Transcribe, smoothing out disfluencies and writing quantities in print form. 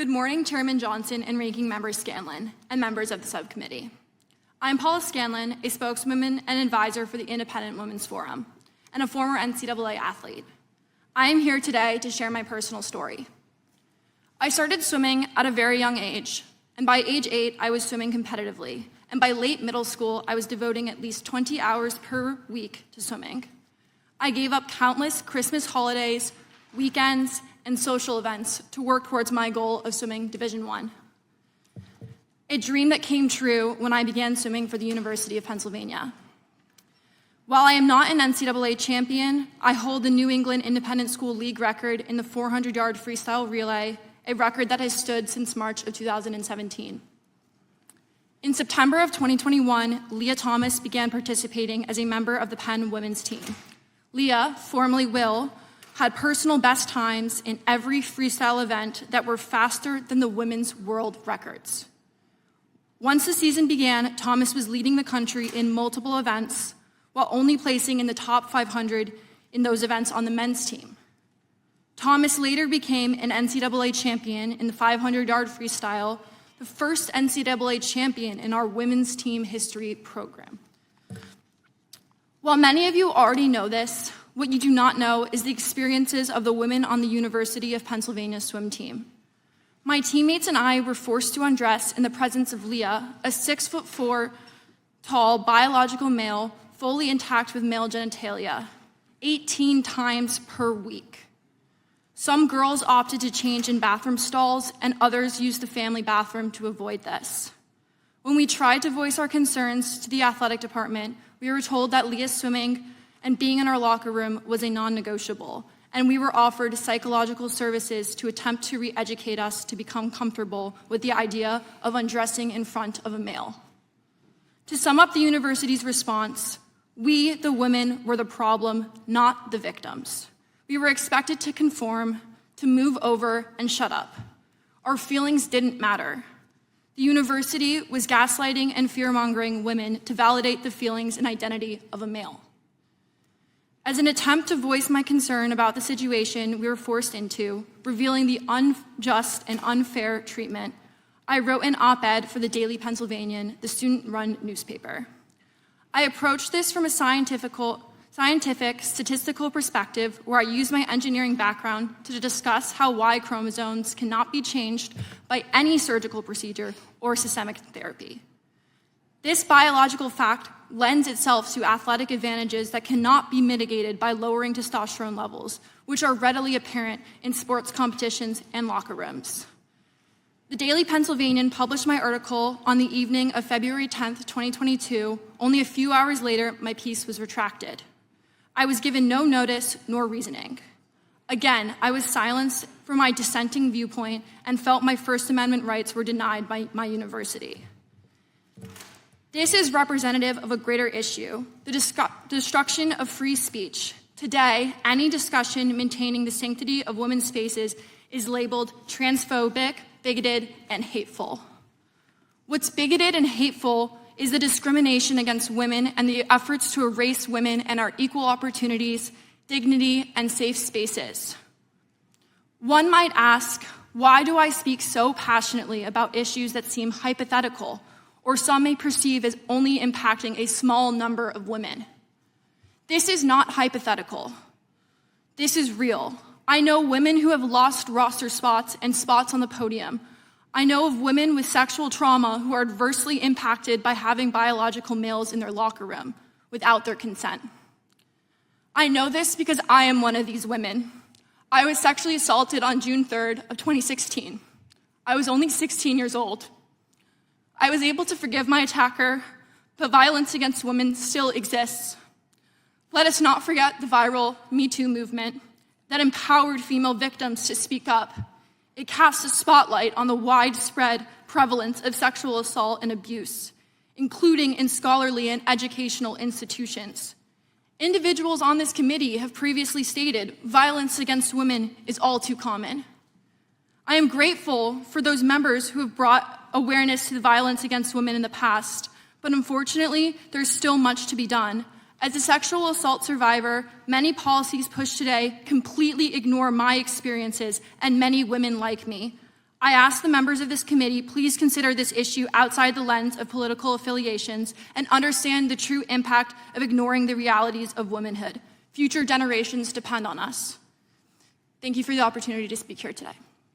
Good morning, Chairman Johnson and Ranking Member Scanlan, and members of the subcommittee. I'm Paula Scanlan, a spokeswoman and advisor for the Independent Women's Forum, and a former NCAA athlete. I am here today to share my personal story. I started swimming at a very young age, and by age 8, I was swimming competitively, and by late middle school, I was devoting at least 20 hours per week to swimming. I gave up countless Christmas holidays, weekends, and social events to work towards my goal of swimming Division I. A dream that came true when I began swimming for the University of Pennsylvania. While I am not an NCAA champion, I hold the New England Independent School League record in the 400-yard freestyle relay, a record that has stood since March of 2017. In September of 2021, Leah Thomas began participating as a member of the Penn women's team. Leah, formerly Will, had personal best times in every freestyle event that were faster than the women's world records. Once the season began, Thomas was leading the country in multiple events while only placing in the top 500 in those events on the men's team. Thomas later became an NCAA champion in the 500-yard freestyle, the first NCAA champion in our women's team history program. While many of you already know this, what you do not know is the experiences of the women on the University of Pennsylvania swim team. My teammates and I were forced to undress in the presence of Leah, a 6'4" tall biological male, fully intact with male genitalia, 18 times per week. Some girls opted to change in bathroom stalls, and others used the family bathroom to avoid this. When we tried to voice our concerns to the athletic department, we were told that Leah's swimming and being in our locker room was a non-negotiable, and we were offered psychological services to attempt to re-educate us to become comfortable with the idea of undressing in front of a male. To sum up the university's response, we, the women, were the problem, not the victims. We were expected to conform, to move over, and shut up. Our feelings didn't matter. The university was gaslighting and fear-mongering women to validate the feelings and identity of a male. As an attempt to voice my concern about the situation we were forced into, revealing the unjust and unfair treatment, I wrote an op-ed for the Daily Pennsylvanian, the student-run newspaper. I approached this from a scientific, statistical perspective where I used my engineering background to discuss how Y chromosomes cannot be changed by any surgical procedure or systemic therapy. This biological fact lends itself to athletic advantages that cannot be mitigated by lowering testosterone levels, which are readily apparent in sports competitions and locker rooms. The Daily Pennsylvanian published my article on the evening of February 10th, 2022. Only a few hours later, my piece was retracted. I was given no notice nor reasoning. Again, I was silenced for my dissenting viewpoint and felt my First Amendment rights were denied by my university. This is representative of a greater issue, the destruction of free speech. Today, any discussion maintaining the sanctity of women's spaces is labeled transphobic, bigoted, and hateful. What's bigoted and hateful is the discrimination against women and the efforts to erase women and our equal opportunities, dignity, and safe spaces. One might ask, why do I speak so passionately about issues that seem hypothetical, or some may perceive as only impacting a small number of women? This is not hypothetical. This is real. I know women who have lost roster spots and spots on the podium. I know of women with sexual trauma who are adversely impacted by having biological males in their locker room without their consent. I know this because I am one of these women. I was sexually assaulted on June 3rd of 2016. I was only 16 years old. I was able to forgive my attacker, but violence against women still exists. Let us not forget the viral Me Too movement that empowered female victims to speak up. It casts a spotlight on the widespread prevalence of sexual assault and abuse, including in scholarly and educational institutions. Individuals on this committee have previously stated violence against women is all too common. I am grateful for those members who have brought awareness to the violence against women in the past, but unfortunately, there's still much to be done. As a sexual assault survivor, many policies pushed today completely ignore my experiences and many women like me. I ask the members of this committee, please consider this issue outside the lens of political affiliations and understand the true impact of ignoring the realities of womanhood. Future generations depend on us. Thank you for the opportunity to speak here today.